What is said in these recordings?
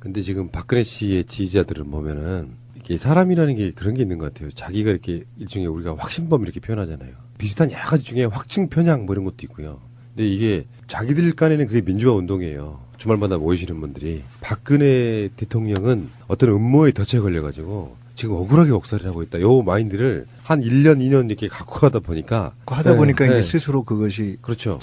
근데 지금 박근혜 씨의 지지자들은 보면은 이게 사람이라는 게 그런 게 있는 것 같아요. 자기가 이렇게 일종의 우리가 확신범 이렇게 표현하잖아요. 비슷한 여러 가지 중에 확증 편향 뭐 이런 것도 있고요. 근데 이게 자기들 간에는 그게 민주화 운동이에요. 주말마다 모이시는 분들이 박근혜 대통령은 어떤 음모에 덫에 걸려가지고 지금 억울하게 역사를 하고 있다. 요 마인드를 한 1년, 2년 이렇게 갖고 가다 보니까 하다 보니까 이제 스스로 그것이 그렇죠.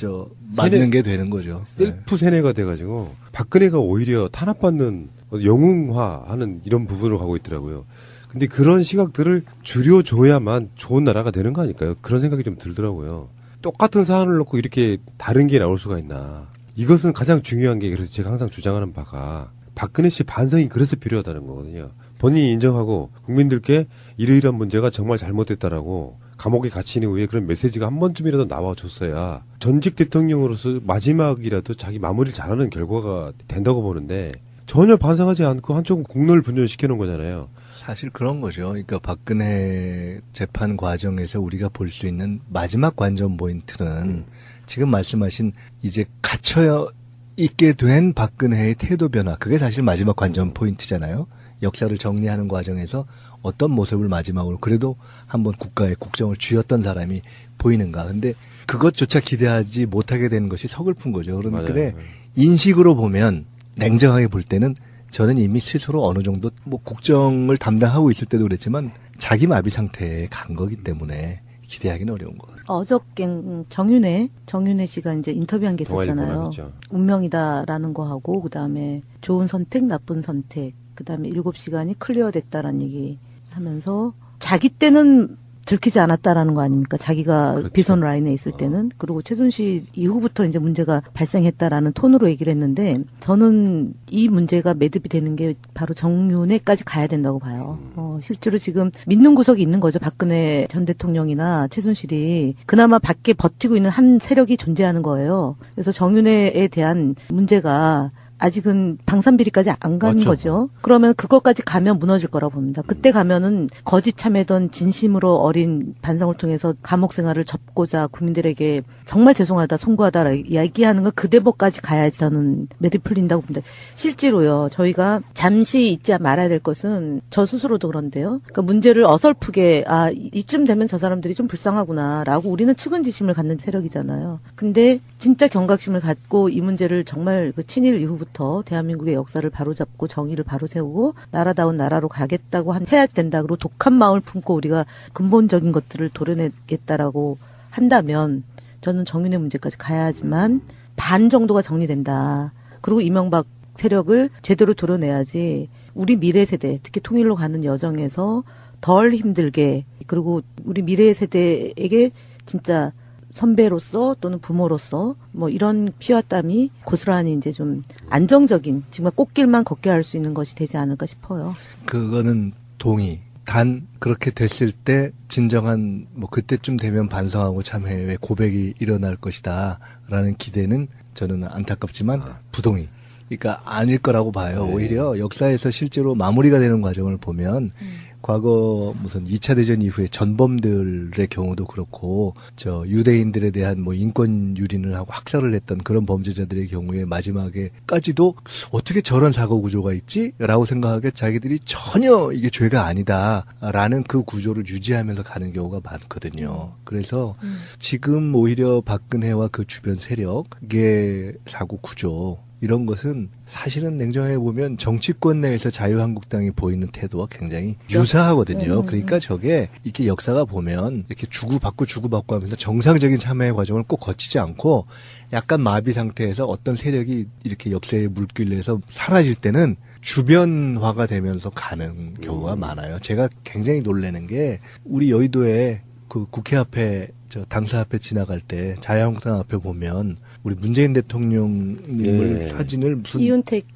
맞는 게 되는 거죠. 셀프 세뇌가 돼가지고 박근혜가 오히려 탄압받는 영웅화하는 이런 부분으로 가고 있더라고요. 근데 그런 시각들을 줄여줘야만 좋은 나라가 되는 거 아닐까요? 그런 생각이 좀 들더라고요. 똑같은 사안을 놓고 이렇게 다른 게 나올 수가 있나. 이것은 가장 중요한 게 그래서 제가 항상 주장하는 바가 박근혜 씨 반성이 그래서 필요하다는 거거든요. 본인이 인정하고 국민들께 이러이러한 문제가 정말 잘못됐다라고 감옥에 갇힌 이후에 그런 메시지가 한 번쯤이라도 나와줬어야 전직 대통령으로서 마지막이라도 자기 마무리를 잘하는 결과가 된다고 보는데 전혀 반성하지 않고 한쪽은 국론을 분열시켜놓은 거잖아요. 사실 그런 거죠. 그러니까 박근혜 재판 과정에서 우리가 볼 수 있는 마지막 관전 포인트는 지금 말씀하신 이제 갇혀 있게 된 박근혜의 태도 변화. 그게 사실 마지막 관전 포인트잖아요. 역사를 정리하는 과정에서 어떤 모습을 마지막으로 그래도 한번 국가의 국정을 쥐었던 사람이 보이는가. 근데 그것조차 기대하지 못하게 되는 것이 서글픈 거죠. 그런데 인식으로 보면 냉정하게 볼 때는 저는 이미 스스로 어느 정도 뭐 국정을 담당하고 있을 때도 그랬지만 자기 마비 상태에 간 거기 때문에 기대하기는 어려운 것 같아요. 어저께 정윤회 씨가 이제 인터뷰한 게 있었잖아요. 운명이다라는 거 하고 그다음에 좋은 선택, 나쁜 선택, 그다음에 7시간이 클리어됐다라는 얘기 하면서 자기 때는 들키지 않았다라는 거 아닙니까? 자기가 그렇죠. 비선 라인에 있을 때는. 그리고 최순실 이후부터 이제 문제가 발생했다라는 톤으로 얘기를 했는데 저는 이 문제가 매듭이 되는 게 바로 정윤회까지 가야 된다고 봐요. 실제로 지금 믿는 구석이 있는 거죠. 박근혜 전 대통령이나 최순실이 그나마 밖에 버티고 있는 한 세력이 존재하는 거예요. 그래서 정윤회에 대한 문제가 아직은 방산비리까지 안 간 거죠. 그러면 그것까지 가면 무너질 거라고 봅니다. 그때 가면은 거짓 참회던 진심으로 어린 반성을 통해서 감옥 생활을 접고자 국민들에게 정말 죄송하다, 송구하다 이야기하는 거 그 대목까지 가야지 저는 매듭 풀린다고 봅니다. 실제로요. 저희가 잠시 잊지 말아야 될 것은 저 스스로도 그런데요. 그러니까 문제를 어설프게 이쯤 되면 저 사람들이 좀 불쌍하구나라고 우리는 측은지심을 갖는 세력이잖아요. 근데 진짜 경각심을 갖고 이 문제를 정말 그 친일 이후부터 대한민국의 역사를 바로잡고 정의를 바로 세우고 나라다운 나라로 가겠다고 해야지 된다고 독한 마음을 품고 우리가 근본적인 것들을 도려내겠다라고 한다면 저는 정윤회 문제까지 가야 하지만 반 정도가 정리된다. 그리고 이명박 세력을 제대로 도려내야지 우리 미래 세대 특히 통일로 가는 여정에서 덜 힘들게 그리고 우리 미래 세대에게 진짜 선배로서 또는 부모로서 뭐 이런 피와 땀이 고스란히 이제 좀 안정적인 정말 꽃길만 걷게 할 수 있는 것이 되지 않을까 싶어요. 그거는 동의. 단 그렇게 됐을 때 진정한 뭐 그때쯤 되면 반성하고 참회의 고백이 일어날 것이다라는 기대는 저는 안타깝지만 부동의. 그러니까 아닐 거라고 봐요. 오히려 역사에서 실제로 마무리가 되는 과정을 보면 과거 무슨 2차 대전 이후에 전범들의 경우도 그렇고 저 유대인들에 대한 뭐 인권 유린을 하고 학살을 했던 그런 범죄자들의 경우에 마지막에까지도 어떻게 저런 사고 구조가 있지라고 생각하게 자기들이 전혀 이게 죄가 아니다라는 그 구조를 유지하면서 가는 경우가 많거든요. 그래서 지금 오히려 박근혜와 그 주변 세력의 사고 구조 이런 것은 사실은 냉정하게 보면 정치권 내에서 자유한국당이 보이는 태도와 굉장히 유사하거든요. 그러니까 저게 이렇게 역사가 보면 이렇게 주고받고 하면서 정상적인 참여의 과정을 꼭 거치지 않고 약간 마비 상태에서 어떤 세력이 이렇게 역사의 물길에서 사라질 때는 주변화가 되면서 가는 경우가 많아요. 제가 굉장히 놀라는 게 우리 여의도에 그 국회 앞에 저 당사 앞에 지나갈 때 자유한국당 앞에 보면 우리 문재인 대통령님을 사진을 무슨 이윤택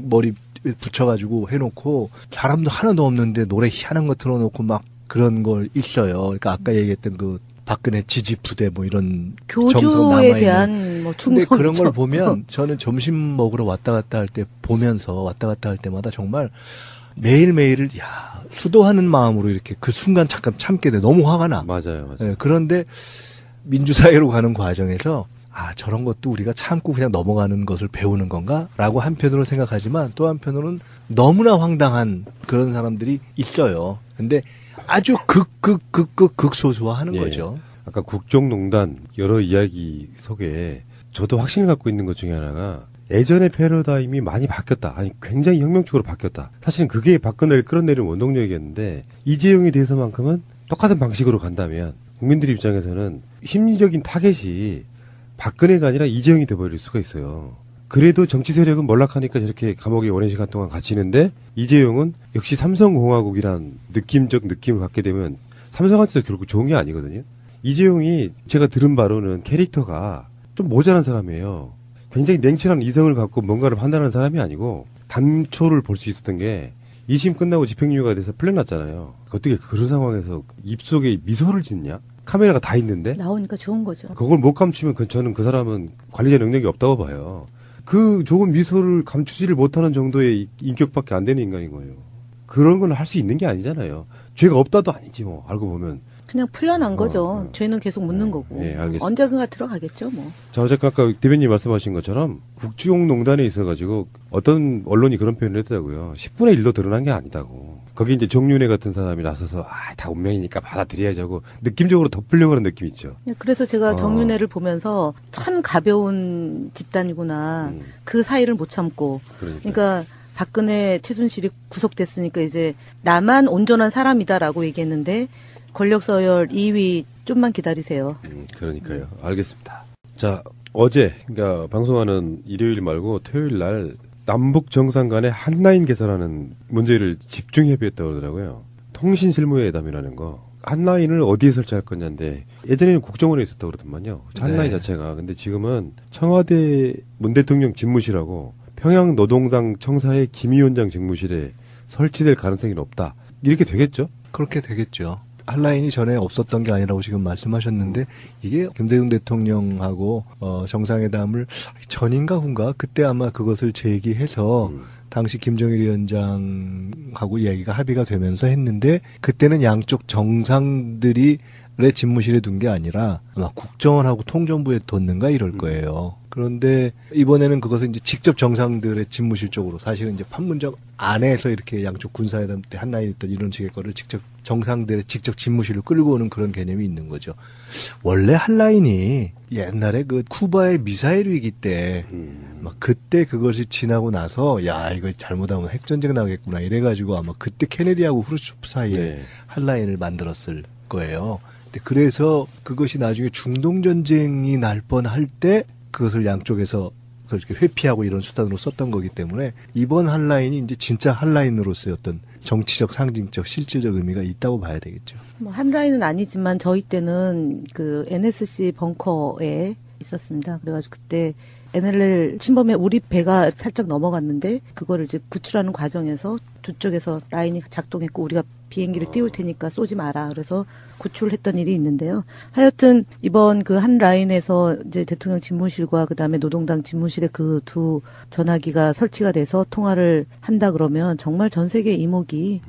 머리 붙여가지고 해놓고 사람도 하나도 없는데 노래 희한한 거 틀어놓고 막 그런 걸 있어요. 그러니까 아까 얘기했던 그 박근혜 지지 부대 뭐 이런 교주에 대한 뭐 충성. 근데 그런 걸 보면 저는 점심 먹으러 왔다 갔다 할 때 보면서 왔다 갔다 할 때마다 정말 매일매일을 수도하는 마음으로 이렇게 그 순간 잠깐 참게 돼. 너무 화가 나. 맞아요. 네, 그런데 민주사회로 가는 과정에서 저런 것도 우리가 참고 그냥 넘어가는 것을 배우는 건가? 라고 한편으로 생각하지만 또 한편으로는 너무나 황당한 그런 사람들이 있어요. 근데 아주 극소수화하는 예. 거죠. 아까 국정농단 여러 이야기 속에 저도 확신을 갖고 있는 것 중에 하나가 예전의 패러다임이 많이 바뀌었다. 아니 굉장히 혁명적으로 바뀌었다. 사실은 그게 박근혜를 끌어내린 원동력이었는데 이재용에 대해서만큼은 똑같은 방식으로 간다면 국민들 입장에서는 심리적인 타겟이 박근혜가 아니라 이재용이 돼버릴 수가 있어요. 그래도 정치 세력은 몰락하니까 저렇게 감옥에 오랜 시간 동안 갇히는데 이재용은 역시 삼성공화국이란 느낌적 느낌을 갖게 되면 삼성한테도 결국 좋은 게 아니거든요. 이재용이 제가 들은 바로는 캐릭터가 좀 모자란 사람이에요. 굉장히 냉철한 이성을 갖고 뭔가를 판단하는 사람이 아니고 단초를 볼 수 있었던 게 2심 끝나고 집행유예가 돼서 풀려났잖아요. 어떻게 그런 상황에서 입속에 미소를 짓냐? 카메라가 다 있는데 나오니까 좋은 거죠. 그걸 못 감추면 저는 그 사람은 관리자 능력이 없다고 봐요. 그 좋은 미소를 감추지를 못하는 정도의 인격밖에 안 되는 인간인 거예요. 그런 건 할 수 있는 게 아니잖아요. 죄가 없다도 아니지 뭐 알고 보면. 그냥 풀려난 거죠. 죄는 계속 묻는 거고. 네, 알겠습니다. 언젠가 들어가겠죠, 뭐. 자, 어쨌든 아까 대변님 말씀하신 것처럼 국정농단에 있어가지고 어떤 언론이 그런 표현을 했더라고요. 10분의 1도 드러난 게 아니다고. 거기 이제 정윤회 같은 사람이 나서서 다 운명이니까 받아들여야지 하고 느낌적으로 덮으려고 하는 느낌 있죠. 그래서 제가 정윤회를 보면서 참 가벼운 집단이구나. 그 사이를 못 참고. 그러니까 박근혜, 최순실이 구속됐으니까 이제 나만 온전한 사람이다라고 얘기했는데 권력 서열 2위 좀만 기다리세요. 그러니까요. 알겠습니다. 자, 어제 그러니까 방송하는 일요일 말고 토요일 날 남북 정상 간의 한라인 개설하는 문제를 집중 협의했다고 그러더라고요. 통신 실무회담이라는 거. 한라인을 어디에 설치할 거냐인데 예전에는 국정원에 있었다고 그러더만요. 한라인 네. 자체가. 근데 지금은 청와대 문 대통령 집무실하고 평양 노동당 청사의 김 위원장 집무실에 설치될 가능성이 높다. 이렇게 되겠죠? 그렇게 되겠죠. 한라인이 전에 없었던 게 아니라고 지금 말씀하셨는데 이게 김대중 대통령하고 정상회담을 전인가 후인가 그때 아마 그것을 제기해서 당시 김정일 위원장하고 이야기가 합의가 되면서 했는데 그때는 양쪽 정상들이 집무실에 둔 게 아니라 아마 국정원하고 통전부에 뒀는가 이럴 거예요. 그런데 이번에는 그것을 이제 직접 정상들의 집무실 쪽으로 사실은 이제 판문점 안에서 이렇게 양쪽 군사회담 때 한라인 있던 이런 식의 거를 직접 정상들의 직접 집무실로 끌고 오는 그런 개념이 있는 거죠. 원래 한라인이 옛날에 그 쿠바의 미사일 위기 때 막 그때 그것이 지나고 나서 야 이거 잘못하면 핵전쟁 나겠구나 이래가지고 아마 그때 케네디하고 후르츠초프 사이에 네. 한라인을 만들었을 거예요. 근데 그래서 그것이 나중에 중동전쟁이 날 뻔할 때 그것을 양쪽에서 그렇게 회피하고 이런 수단으로 썼던 거기 때문에 이번 한라인이 이제 진짜 한라인으로서의 어떤 정치적, 상징적, 실질적 의미가 있다고 봐야 되겠죠. 뭐 한라인은 아니지만 저희 때는 그 NSC 벙커에 있었습니다. 그래가지고 그때 NLL 침범에 우리 배가 살짝 넘어갔는데 그거를 이제 구출하는 과정에서 두 쪽에서 라인이 작동했고 우리가 비행기를 띄울 테니까 쏘지 마라. 그래서 구출했던 일이 있는데요. 하여튼 이번 그 한 라인에서 이제 대통령 집무실과 그다음에 노동당 집무실에 그 두 전화기가 설치가 돼서 통화를 한다 그러면 정말 전 세계 이목이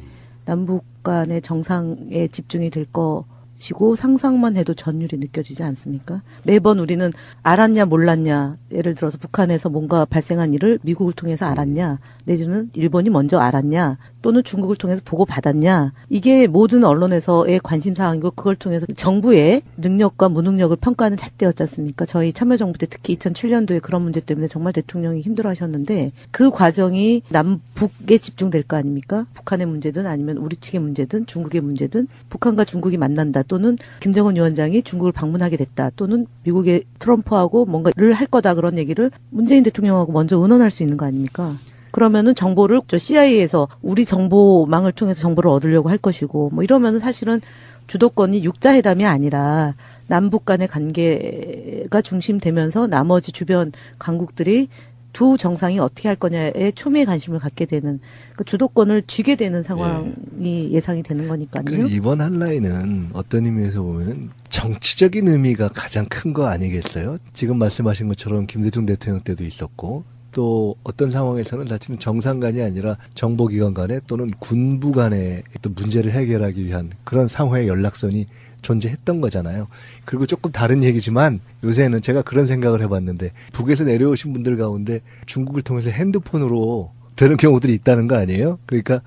남북 간의 정상에 집중이 될 것이고 상상만 해도 전율이 느껴지지 않습니까? 매번 우리는 알았냐 몰랐냐. 예를 들어서 북한에서 뭔가 발생한 일을 미국을 통해서 알았냐 내지는 일본이 먼저 알았냐 또는 중국을 통해서 보고받았냐. 이게 모든 언론에서의 관심사항이고 그걸 통해서 정부의 능력과 무능력을 평가하는 잣대였지 않습니까? 저희 참여정부 때 특히 2007년도에 그런 문제 때문에 정말 대통령이 힘들어하셨는데 그 과정이 남북에 집중될 거 아닙니까? 북한의 문제든 아니면 우리 측의 문제든 중국의 문제든 북한과 중국이 만난다 또는 김정은 위원장이 중국을 방문하게 됐다 또는 미국의 트럼프하고 뭔가를 할 거다 그런 얘기를 문재인 대통령하고 먼저 의논할 수 있는 거 아닙니까? 그러면은 정보를 CIA에서 우리 정보망을 통해서 정보를 얻으려고 할 것이고 뭐 이러면은 사실은 주도권이 육자회담이 아니라 남북 간의 관계가 중심되면서 나머지 주변 강국들이 두 정상이 어떻게 할 거냐에 초미의 관심을 갖게 되는 그 주도권을 쥐게 되는 상황이 예상이 되는 거니까요. 그 이번 한라인은 어떤 의미에서 보면은 정치적인 의미가 가장 큰 거 아니겠어요? 지금 말씀하신 것처럼 김대중 대통령 때도 있었고 또 어떤 상황에서는 사실 정상 간이 아니라 정보기관 간에 또는 군부 간의 또 문제를 해결하기 위한 그런 상호의 연락선이 존재했던 거잖아요. 그리고 조금 다른 얘기지만 요새는 제가 그런 생각을 해봤는데 북에서 내려오신 분들 가운데 중국을 통해서 핸드폰으로 되는 경우들이 있다는 거 아니에요? 그러니까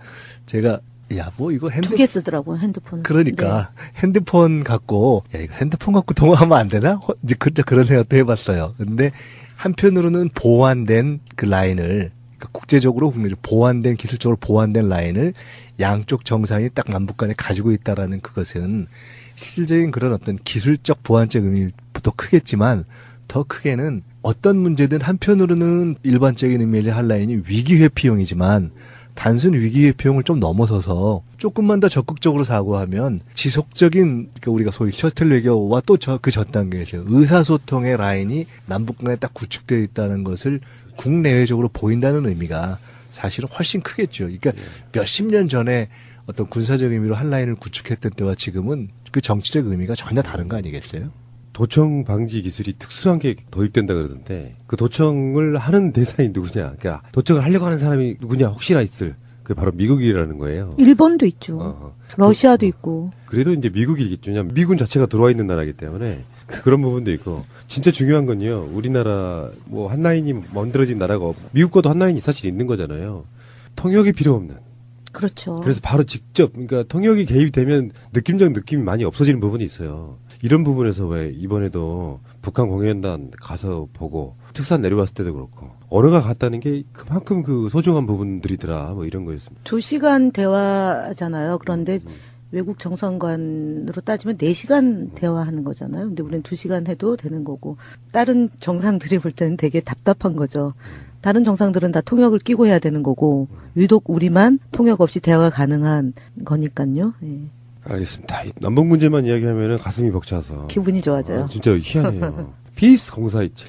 제가 야, 뭐 이거 두 개 쓰더라고요, 핸드폰. 그러니까 핸드폰 갖고 야, 이거 핸드폰 갖고 통화하면 안 되나? 이제 그런 생각도 해봤어요. 근데 한편으로는 보완된 그 라인을 그러니까 국제적으로 보완된 기술적으로 보완된 라인을 양쪽 정상이 딱 남북 간에 가지고 있다라는 그것은 실질적인 그런 어떤 기술적 보완적 의미부터 크겠지만 더 크게는 어떤 문제든 한편으로는 일반적인 의미의 한 라인이 위기 회피용이지만 단순 위기 회피용을 좀 넘어서서 조금만 더 적극적으로 사고하면 지속적인 그러니까 우리가 소위 셔틀 외교와 또 그 전 단계에서 의사소통의 라인이 남북 간에 딱 구축되어 있다는 것을 국내외적으로 보인다는 의미가 사실은 훨씬 크겠죠. 그러니까 몇십 년 전에 어떤 군사적 의미로 한 라인을 구축했던 때와 지금은 그 정치적 의미가 전혀 다른 거 아니겠어요? 도청 방지 기술이 특수한 게 도입된다 그러던데 그 도청을 하는 대상이 누구냐? 그러니까 도청을 하려고 하는 사람이 누구냐? 혹시나 있을 그 바로 미국이라는 거예요. 일본도 있죠. 러시아도 있고. 그래도 이제 미국이겠죠. 왜냐면 미군 자체가 들어와 있는 나라이기 때문에 그런 부분도 있고 진짜 중요한 건요. 우리나라 뭐 한 라인이 만들어진 나라가 미국과도 한 라인이 사실 있는 거잖아요. 통역이 필요 없는. 그렇죠. 그래서 바로 직접 그러니까 통역이 개입되면 느낌적 느낌이 많이 없어지는 부분이 있어요. 이런 부분에서 왜 이번에도 북한 공연단 가서 보고 특산 내려왔을 때도 그렇고 언어가 같다는 게 그만큼 그 소중한 부분들이더라 뭐 이런 거였습니다. 2시간 대화잖아요. 그런데 외국 정상관으로 따지면 4시간 대화하는 거잖아요. 근데 우리는 2시간 해도 되는 거고 다른 정상들이 볼 때는 되게 답답한 거죠. 다른 정상들은 다 통역을 끼고 해야 되는 거고 유독 우리만 통역 없이 대화가 가능한 거니까요. 예. 알겠습니다. 남북 문제만 이야기하면 가슴이 벅차서 기분이 좋아져요. 진짜 희한해요. 피스 0427.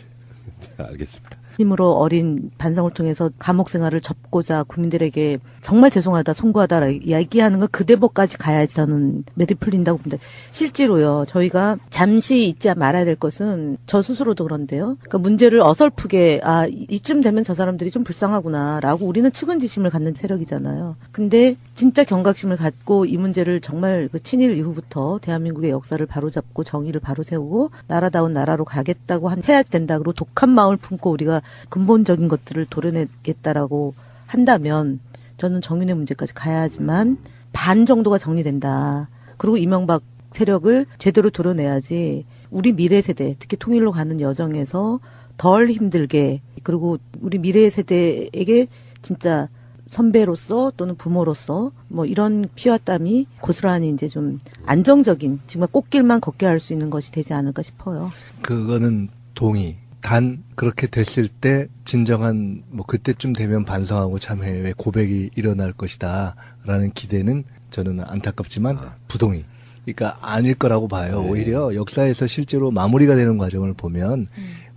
알겠습니다. 힘으로 어린 반성을 통해서 감옥 생활을 접고자 국민들에게 정말 죄송하다, 송구하다 이야기하는 거 그 대목까지 가야지 저는 매듭 풀린다고 봅니다. 실제로요. 저희가 잠시 잊지 말아야 될 것은 저 스스로도 그런데요. 그러니까 문제를 어설프게 이쯤 되면 저 사람들이 좀 불쌍하구나라고 우리는 측은지심을 갖는 세력이잖아요. 근데 진짜 경각심을 갖고 이 문제를 정말 그 친일 이후부터 대한민국의 역사를 바로잡고 정의를 바로 세우고 나라다운 나라로 가겠다고 해야 된다고 독한 마음을 품고 우리가 근본적인 것들을 도려내겠다라고 한다면 저는 정윤회 문제까지 가야 하지만 반 정도가 정리된다. 그리고 이명박 세력을 제대로 도려내야지 우리 미래 세대, 특히 통일로 가는 여정에서 덜 힘들게 그리고 우리 미래 세대에게 진짜 선배로서 또는 부모로서 뭐 이런 피와 땀이 고스란히 이제 좀 안정적인 정말 꽃길만 걷게 할 수 있는 것이 되지 않을까 싶어요. 그거는 동의. 단 그렇게 됐을 때 진정한 뭐 그때쯤 되면 반성하고 참회의 고백이 일어날 것이다라는 기대는 저는 안타깝지만 부동의. 그러니까 아닐 거라고 봐요. 네. 오히려 역사에서 실제로 마무리가 되는 과정을 보면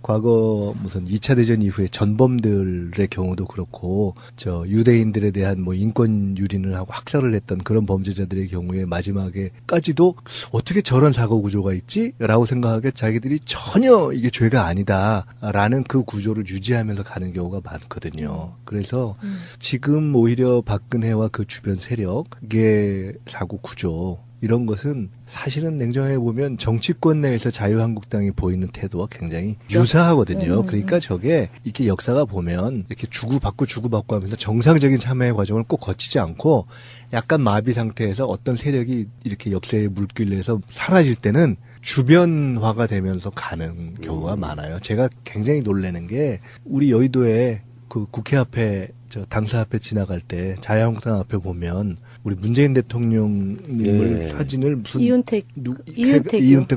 과거 무슨 2차 대전 이후에 전범들의 경우도 그렇고 저 유대인들에 대한 뭐 인권 유린을 하고 학살을 했던 그런 범죄자들의 경우에 마지막에까지도 어떻게 저런 사고 구조가 있지라고 생각하게 자기들이 전혀 이게 죄가 아니다라는 그 구조를 유지하면서 가는 경우가 많거든요. 그래서 지금 오히려 박근혜와 그 주변 세력의 사고 구조 이런 것은 사실은 냉정해 보면 정치권 내에서 자유한국당이 보이는 태도와 굉장히 유사하거든요. 그러니까 저게 이렇게 역사가 보면 이렇게 주고받고 하면서 정상적인 참여의 과정을 꼭 거치지 않고 약간 마비 상태에서 어떤 세력이 이렇게 역사의 물길에서 사라질 때는 주변화가 되면서 가는 경우가 많아요. 제가 굉장히 놀라는 게 우리 여의도에 그 국회 앞에 저 당사 앞에 지나갈 때 자유한국당 앞에 보면 우리 문재인 대통령님을 사진을 무슨 이윤택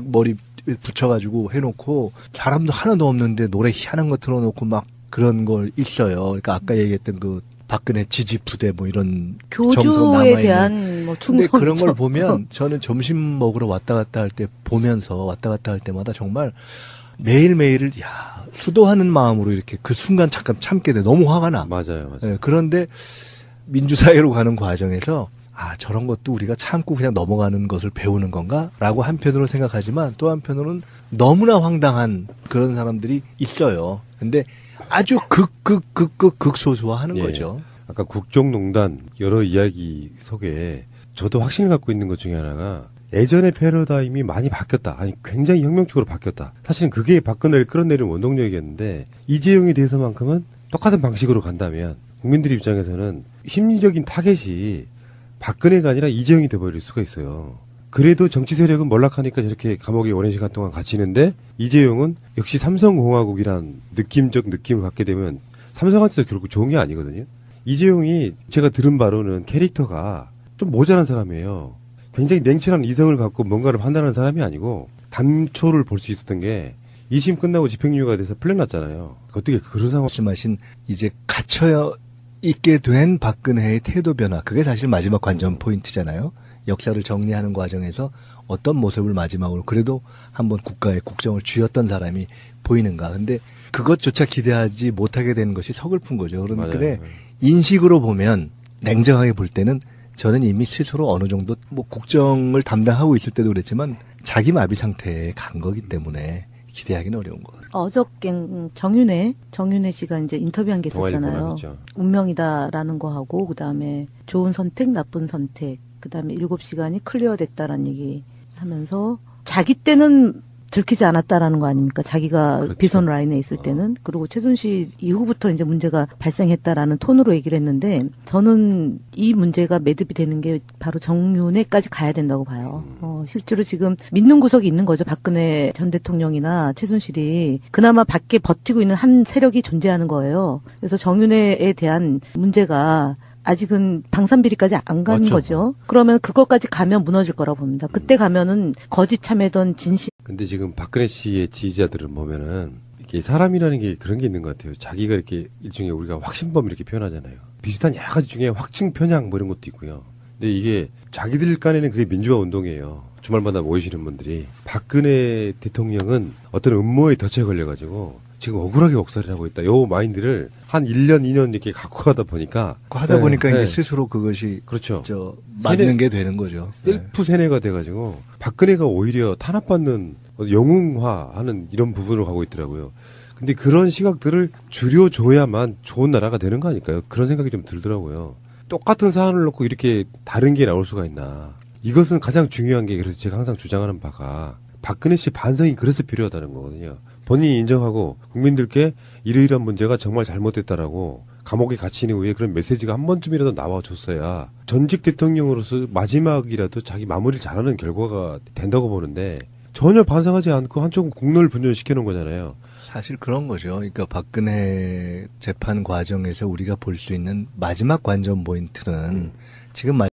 머리 붙여가지고 해놓고 사람도 하나도 없는데 노래 희한한 거 틀어놓고 막 그런 걸 있어요. 그러니까 아까 얘기했던 그 박근혜 지지 부대 뭐 이런 교주에 대한 뭐 충성. 근데 그런 걸 보면 저는 점심 먹으러 왔다 갔다 할 때 보면서 왔다 갔다 할 때마다 정말 매일매일을 수도하는 마음으로 이렇게 그 순간 잠깐 참게 돼. 너무 화가 나. 맞아요. 네, 그런데 민주사회로 가는 과정에서 저런 것도 우리가 참고 그냥 넘어가는 것을 배우는 건가? 라고 한편으로는 생각하지만 또 한편으로는 너무나 황당한 그런 사람들이 있어요. 근데 아주 극소수화하는 거죠. 아까 국정농단 여러 이야기 속에 저도 확신을 갖고 있는 것 중에 하나가 예전의 패러다임이 많이 바뀌었다. 아니 굉장히 혁명적으로 바뀌었다. 사실은 그게 박근혜를 끌어내리는 원동력이었는데 이재용에 대해서만큼은 똑같은 방식으로 간다면 국민들 입장에서는 심리적인 타겟이 박근혜가 아니라 이재용이 돼버릴 수가 있어요. 그래도 정치 세력은 몰락하니까 저렇게 감옥에 오랜 시간 동안 갇히는데 이재용은 역시 삼성공화국이란 느낌적 느낌을 갖게 되면 삼성한테도 결국 좋은 게 아니거든요. 이재용이 제가 들은 바로는 캐릭터가 좀 모자란 사람이에요. 굉장히 냉철한 이성을 갖고 뭔가를 판단하는 사람이 아니고 단초를 볼 수 있었던 게 2심 끝나고 집행유예가 돼서 풀려났잖아요. 어떻게 그런 상황? 말씀하신 이제 갇혀 있게 된 박근혜의 태도 변화, 그게 사실 마지막 관전 포인트잖아요. 역사를 정리하는 과정에서 어떤 모습을 마지막으로 그래도 한번 국가의 국정을 쥐었던 사람이 보이는가. 근데 그것조차 기대하지 못하게 되는 것이 서글픈 거죠. 그런데 인식으로 보면 냉정하게 볼 때는 저는 이미 스스로 어느 정도 뭐 국정을 담당하고 있을 때도 그랬지만 자기 마비 상태에 간 거기 때문에 기대하기는 어려운 것 같아요. 어저께 정윤회 씨가 이제 인터뷰한 게 있었잖아요. 운명이다라는 거 하고 그다음에 좋은 선택, 나쁜 선택, 그다음에 7시간이 클리어됐다라는 얘기 하면서 자기 때는 들키지 않았다라는 거 아닙니까? 자기가 그렇죠. 비선 라인에 있을 때는. 그리고 최순실 이후부터 이제 문제가 발생했다라는 톤으로 얘기를 했는데 저는 이 문제가 매듭이 되는 게 바로 정윤회까지 가야 된다고 봐요. 실제로 지금 믿는 구석이 있는 거죠. 박근혜 전 대통령이나 최순실이 그나마 밖에 버티고 있는 한 세력이 존재하는 거예요. 그래서 정윤회에 대한 문제가 아직은 방산비리까지 안 간 맞죠. 거죠. 그러면 그것까지 가면 무너질 거라고 봅니다. 그때 가면은 거짓 참회던 진실. 근데 지금 박근혜 씨의 지지자들은 보면은 이게 사람이라는 게 그런 게 있는 것 같아요. 자기가 이렇게 일종의 우리가 확신범 이렇게 표현하잖아요. 비슷한 여러 가지 중에 확증 편향 뭐 이런 것도 있고요. 근데 이게 자기들 간에는 그게 민주화 운동이에요. 주말마다 모이시는 분들이 박근혜 대통령은 어떤 음모에 덫에 걸려가지고 지금 억울하게 역사를 하고 있다. 요 마인드를 한 1년, 2년 이렇게 갖고 가다 보니까 하다 보니까 이제 스스로 그것이 그렇죠. 맞는 게 되는 거죠. 셀프 세뇌가 돼가지고 박근혜가 오히려 탄압받는 영웅화하는 이런 부분으로 가고 있더라고요. 근데 그런 시각들을 줄여줘야만 좋은 나라가 되는 거 아닐까요? 그런 생각이 좀 들더라고요. 똑같은 사안을 놓고 이렇게 다른 게 나올 수가 있나. 이것은 가장 중요한 게 그래서 제가 항상 주장하는 바가 박근혜 씨 반성이 그래서 필요하다는 거거든요. 본인이 인정하고 국민들께 이러이러한 문제가 정말 잘못됐다라고 감옥에 갇힌 이후에 그런 메시지가 한 번쯤이라도 나와줬어야 전직 대통령으로서 마지막이라도 자기 마무리를 잘하는 결과가 된다고 보는데 전혀 반성하지 않고 한쪽은 국론을 분열시켜놓은 거잖아요. 사실 그런 거죠. 그러니까 박근혜 재판 과정에서 우리가 볼 수 있는 마지막 관전 포인트는 지금